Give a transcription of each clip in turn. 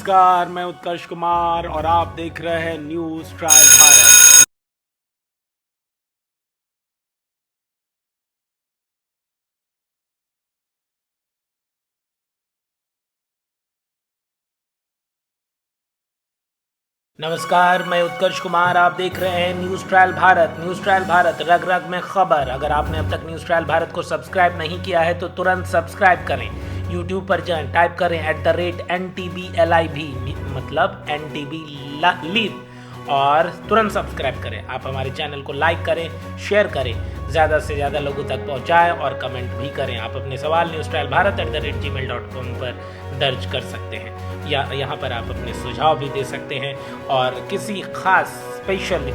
नमस्कार, मैं उत्कर्ष कुमार और आप देख रहे हैं न्यूज़ ट्रायल भारत। नमस्कार, मैं उत्कर्ष कुमार, आप देख रहे हैं news trial Bharat. News trial Bharat, रग रग में खबर। अगर आपने अब तक न्यूज़ ट्रायल भारत को सब्सक्राइब नहीं किया है तो तुरंत सब्सक्राइब करें। यूट्यूब पर जाएं, टाइप करें @NTBLIV, मतलब NTB लीव, और तुरंत सब्सक्राइब करें। आप हमारे चैनल को लाइक करें, शेयर करें, ज़्यादा से ज़्यादा लोगों तक पहुंचाएं और कमेंट भी करें। आप अपने सवाल newstralbharat@gmail.com पर दर्ज कर सकते हैं, या यहाँ पर आप अपने सुझाव भी दे सकते हैं और किसी खास स्पेशल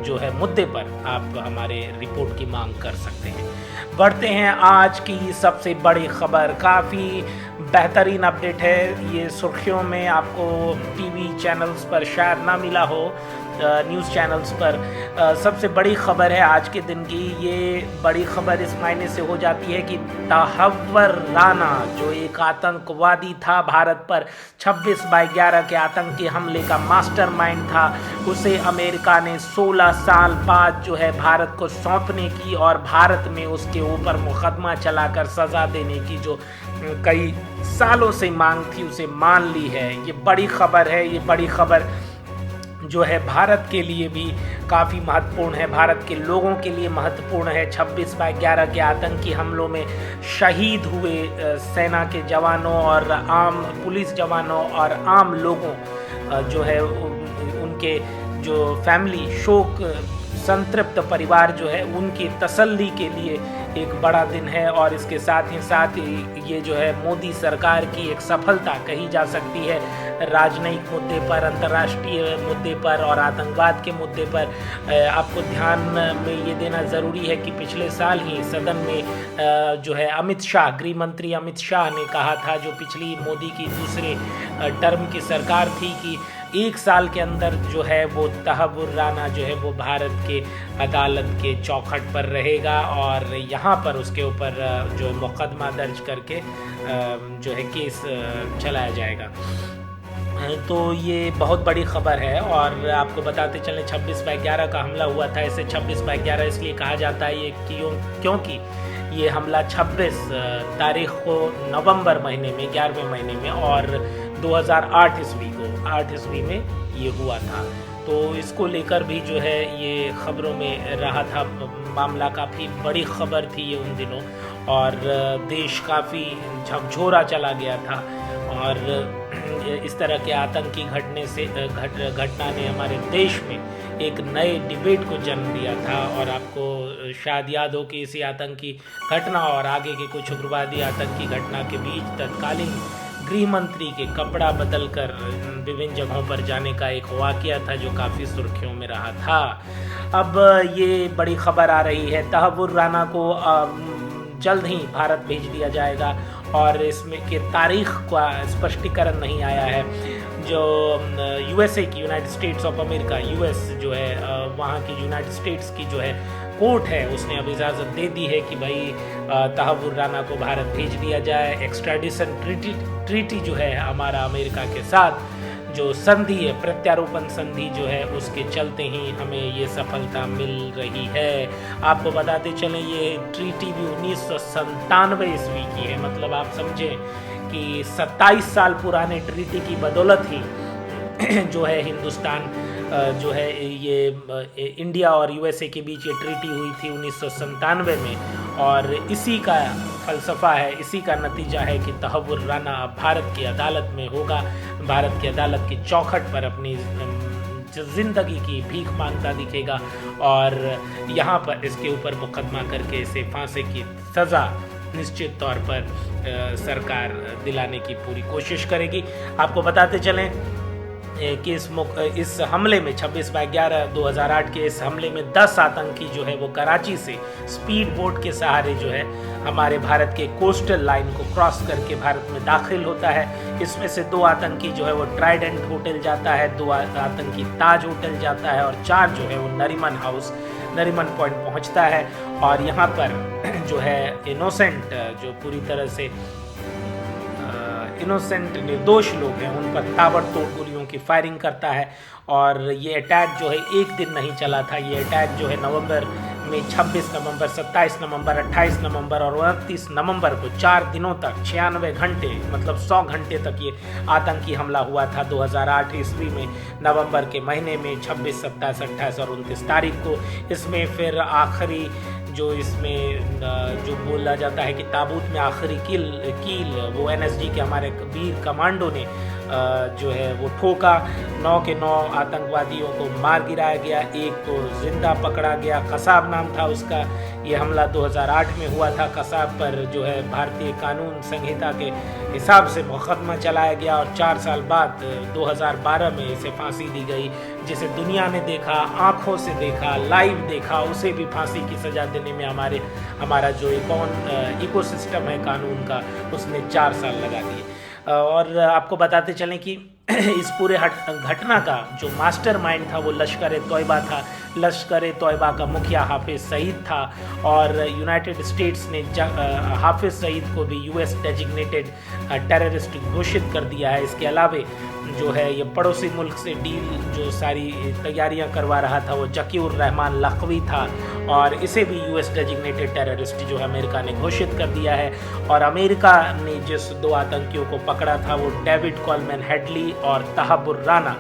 जो है मुद्दे पर आप हमारे रिपोर्ट की मांग कर सकते हैं। बढ़ते हैं आज की सबसे बड़ी खबर। काफ़ी बेहतरीन अपडेट है ये, सुर्खियों में आपको टीवी चैनल्स पर शायद ना मिला हो, न्यूज़ चैनल्स पर। सबसे बड़ी खबर है आज के दिन की। ये बड़ी खबर इस मायने से हो जाती है कि तहव्वुर राना, जो एक आतंकवादी था, भारत पर 26/11 के आतंकी हमले का मास्टरमाइंड था, उसे अमेरिका ने 16 साल बाद जो है भारत को सौंपने की और भारत में उसके ऊपर मुकदमा चलाकर सज़ा देने की जो कई सालों से मांग थी, उसे मान ली है। ये बड़ी खबर है। ये बड़ी खबर जो है भारत के लिए भी काफ़ी महत्वपूर्ण है, भारत के लोगों के लिए महत्वपूर्ण है। 26/11 के आतंकी हमलों में शहीद हुए सेना के जवानों और आम पुलिस जवानों और आम लोगों जो है उनके जो फैमिली, शोक संतृप्त परिवार जो है, उनकी तसल्ली के लिए एक बड़ा दिन है। और इसके साथ ही ये जो है मोदी सरकार की एक सफलता कही जा सकती है राजनयिक मुद्दे पर, अंतर्राष्ट्रीय मुद्दे पर और आतंकवाद के मुद्दे पर। आपको ध्यान में ये देना ज़रूरी है कि पिछले साल ही सदन में जो है अमित शाह, गृह मंत्री अमित शाह ने कहा था, जो पिछली मोदी की दूसरे टर्म की सरकार थी, कि 1 साल के अंदर जो है वो तहव्वुर राना जो है वो भारत के अदालत के चौखट पर रहेगा और यहाँ पर उसके ऊपर जो मुकदमा दर्ज करके जो है केस चलाया जाएगा। तो ये बहुत बड़ी खबर है। और आपको बताते चलें, 26/11 का हमला हुआ था। इसे 26/11 इसलिए कहा जाता है ये क्योंकि ये हमला 26 तारीख को नवंबर महीने में, 11वें महीने में, और 2008 ईस्वी को, 8 ईस्वी में ये हुआ था। तो इसको लेकर भी जो है ये खबरों में रहा था मामला। काफ़ी बड़ी खबर थी ये उन दिनों, और देश काफ़ी झकझोरा चला गया था। और इस तरह के आतंकी घटना ने हमारे देश में एक नए डिबेट को जन्म दिया था। और आपको शायद याद हो कि इसी आतंकी घटना और आगे के कुछ उग्रवादी आतंकी घटना के बीच तत्कालीन गृह मंत्री के कपड़ा बदलकर विभिन्न जगहों पर जाने का एक वाकया था जो काफ़ी सुर्खियों में रहा था। अब ये बड़ी खबर आ रही है, तहव्वुर राना को जल्द ही भारत भेज दिया जाएगा, और इसमें के तारीख का स्पष्टीकरण नहीं आया है। जो USA की, United states of America, US जो है, वहाँ की यूनाइटेड स्टेट्स की जो है कोर्ट है, उसने अब इजाज़त दे दी है कि भाई तहव्वुर राना को भारत भेज दिया जाए। एक्स्ट्राडिशन ट्रीटी जो है हमारा अमेरिका के साथ, जो संधि है, प्रत्यारोपण संधि जो है, उसके चलते ही हमें ये सफलता मिल रही है। आपको बताते चलें, ये ट्रीटी भी 1997 ईस्वी की है। मतलब आप समझें कि 27 साल पुराने ट्रीटी की बदौलत ही जो है हिंदुस्तान जो है ये इंडिया और USA के बीच ये ट्रीटी हुई थी 1997 में। और इसी का फलसफा है, इसी का नतीजा है कि तहव्वुर राना अब भारत की अदालत में होगा, भारत की अदालत की चौखट पर अपनी ज़िंदगी की भीख मांगता दिखेगा, और यहाँ पर इसके ऊपर मुकदमा करके इसे फांसी की सज़ा निश्चित तौर पर सरकार दिलाने की पूरी कोशिश करेगी। आपको बताते चलें कि इस हमले में 26/11 2008 के इस हमले में 10 आतंकी जो है वो कराची से स्पीड बोट के सहारे जो है हमारे भारत के कोस्टल लाइन को क्रॉस करके भारत में दाखिल होता है। इसमें से 2 आतंकी जो है वो ट्राइडेंट होटल जाता है, 2 आतंकी ताज होटल जाता है, और 4 जो है वो नरीमन पॉइंट पहुंचता है। और यहाँ पर जो है इनोसेंट, जो पूरी तरह से इनोसेंट निर्दोष लोग हैं उन पर ताबड़तोड़ गोलियों की फायरिंग करता है। और ये अटैक जो है एक दिन नहीं चला था, ये अटैक जो है नवंबर में 26 नवंबर, 27 नवंबर, 28 नवंबर और 29 नवंबर को 4 दिनों तक 96 घंटे मतलब 100 घंटे तक ये आतंकी हमला हुआ था 2008 ईस्वी में नवंबर के महीने में 26, 27, 28 और 29 तारीख को। इसमें फिर आखिरी जो इसमें जो बोला जाता है कि ताबूत में आखिरी कील वो NSG के हमारे वीर कमांडो ने जो है वो ठोका। 9 के 9 आतंकवादियों को मार गिराया गया, एक को जिंदा पकड़ा गया, कसाब नाम था उसका। ये हमला 2008 में हुआ था। कसाब पर जो है भारतीय कानून संहिता के हिसाब से मुकदमा चलाया गया और 4 साल बाद 2012 में इसे फांसी दी गई, जिसे दुनिया ने देखा, आंखों से देखा, लाइव देखा, उसे भी फांसी की सज़ा देने में हमारा जो इकोसिस्टम है कानून का उसने 4 साल लगा दिए। और आपको बताते चलें कि इस पूरे घटना का जो मास्टरमाइंड था वो लश्कर ए तोयबा था। लश्कर ए तोयबा का मुखिया हाफिज सईद था और यूनाइटेड स्टेट्स ने हाफिज सईद को भी US डेजिग्नेटेड टेररिस्ट घोषित कर दिया है। इसके अलावा जो है ये पड़ोसी मुल्क से डील जो सारी तैयारियां करवा रहा था वो जकीउर रहमान लखवी था और इसे भी US डेजिग्नेटेड टेररिस्ट जो है अमेरिका ने घोषित कर दिया है। और अमेरिका ने जिस 2 आतंकियों को पकड़ा था वो डेविड कॉलमैन हेडली और तहब्बुर राना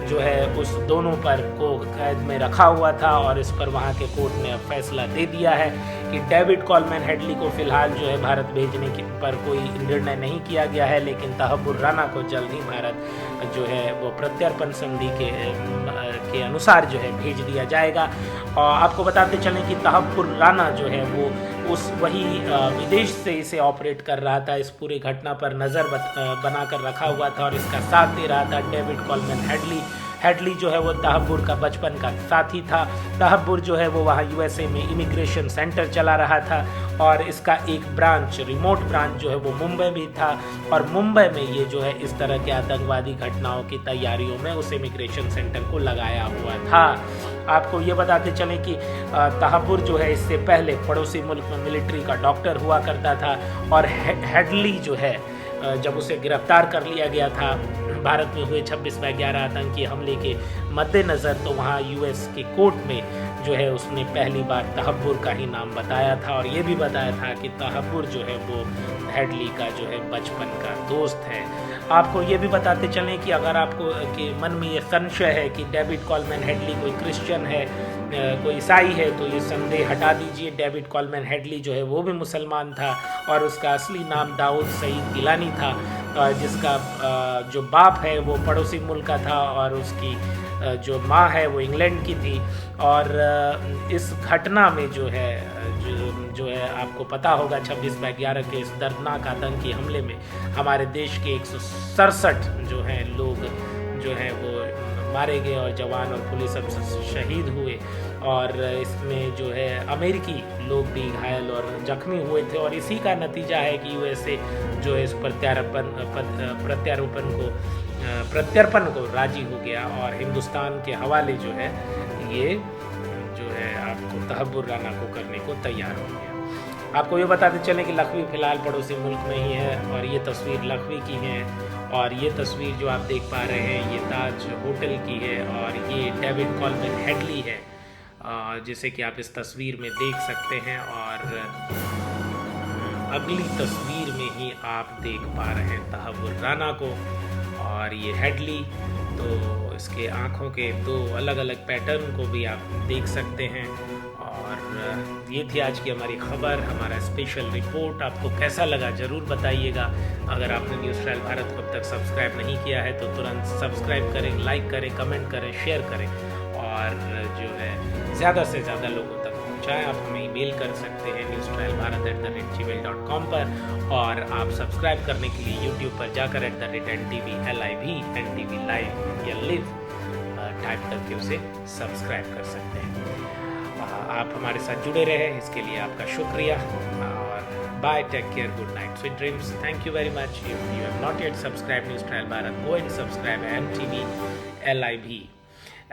जो है उस दोनों पर को कैद में रखा हुआ था और इस पर वहाँ के कोर्ट ने अब फैसला दे दिया है कि डेविड कॉलमैन हेडली को फिलहाल जो है भारत भेजने पर कोई निर्णय नहीं किया गया है, लेकिन तहब्बुर राना को जल्द ही भारत जो है वो प्रत्यर्पण संधि के अनुसार जो है भेज दिया जाएगा। और आपको बताते चलें कि तहब्बुर राना जो है वो वही विदेश से इसे ऑपरेट कर रहा था, इस पूरी घटना पर नज़र बनाकर रखा हुआ था और इसका साथ दे रहा था डेविड कॉलमैन हेडली जो है वो तहब्बुर का बचपन का साथी था। तहब्बुर जो है वो वहाँ USA में इमिग्रेशन सेंटर चला रहा था और इसका एक ब्रांच, रिमोट ब्रांच जो है वो मुंबई में था और मुंबई में ये जो है इस तरह के आतंकवादी घटनाओं की तैयारियों में उस इमिग्रेशन सेंटर को लगाया हुआ था। आपको ये बताते चलें कि तहब्बुर जो है इससे पहले पड़ोसी मुल्क में मिलिट्री का डॉक्टर हुआ करता था और हेडली जो है जब उसे गिरफ्तार कर लिया गया था भारत में हुए 26/11 आतंकी हमले के मद्देनज़र, तो वहाँ US के कोर्ट में जो है उसने पहली बार तहब्बुर का ही नाम बताया था और ये भी बताया था कि तहब्बुर जो है वो हेडली का जो है बचपन का दोस्त है। आपको ये भी बताते चलें कि अगर आपको के मन में ये संशय है कि डेविड कॉलमैन हेडली कोई क्रिश्चियन है, कोई ईसाई है, तो ये संदेह हटा दीजिए। डेविड कॉलमैन हेडली जो है वो भी मुसलमान था और उसका असली नाम दाऊद सईद गिलानी था, जिसका जो बाप है वो पड़ोसी मुल्क का था और उसकी जो माँ है वो इंग्लैंड की थी। और इस घटना में जो है आपको पता होगा 26/11 के इस दर्दनाक आतंकी हमले में हमारे देश के 167 जो हैं लोग जो हैं वो मारे गए और जवान और पुलिस अफसर शहीद हुए और इसमें जो है अमेरिकी लोग भी घायल और जख्मी हुए थे। और इसी का नतीजा है कि USA जो है इस प्रत्यर्पण को राजी हो गया और हिंदुस्तान के हवाले जो है ये जो है आपको तहब्बुर राना को करने को तैयार हो गया। आपको ये बताते चलें कि लखवी फ़िलहाल पड़ोसी मुल्क में ही है और ये तस्वीर लखवी की है और ये तस्वीर जो आप देख पा रहे हैं ये ताज होटल की है और ये डेविड कॉलमैन हेडली है जिसे कि आप इस तस्वीर में देख सकते हैं। और अगली तस्वीर में ही आप देख पा रहे हैं तहब्बुर राना को और ये हेडली, तो इसके आँखों के 2 अलग अलग पैटर्न को भी आप देख सकते हैं। और ये थी आज की हमारी खबर, हमारा स्पेशल रिपोर्ट। आपको कैसा लगा ज़रूर बताइएगा। अगर आपने न्यूज़ ट्रायल भारत को अब तक सब्सक्राइब नहीं किया है तो तुरंत सब्सक्राइब करें, लाइक करें, कमेंट करें, शेयर करें और जो है ज़्यादा से ज़्यादा लोगों तक पहुँचाएँ। आप हमें ईमेल कर सकते हैं newstrialbharat@gmail.com पर और आप सब्सक्राइब करने के लिए यूट्यूब पर जाकर @NTV लाइव या लिव टाइप करके उसे सब्सक्राइब कर सकते हैं। आप हमारे साथ जुड़े रहे इसके लिए आपका शुक्रिया और bye, take care, good night, sweet dreams, thank you very much. If you have not yet subscribe news trial Bharat, go and subscribe NTV LIV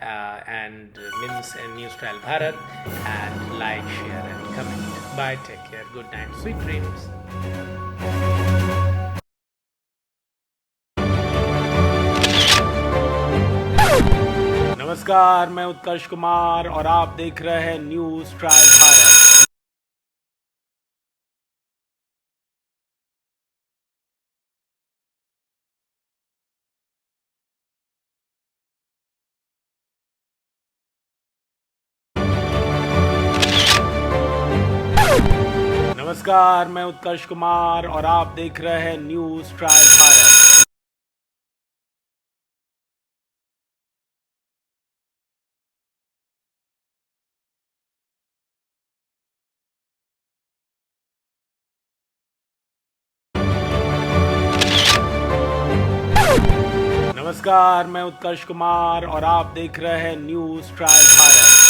and means News Trial Bharat and like, share and comment. Bye, take care, good night, sweet dreams. नमस्कार, मैं उत्कर्ष कुमार और आप देख रहे हैं news trial Bharat. नमस्कार, मैं उत्कर्ष कुमार और आप देख रहे हैं न्यूज़ ट्रायल भारत। नमस्कार, मैं उत्कर्ष कुमार और आप देख रहे हैं न्यूज़ ट्रायल भारत।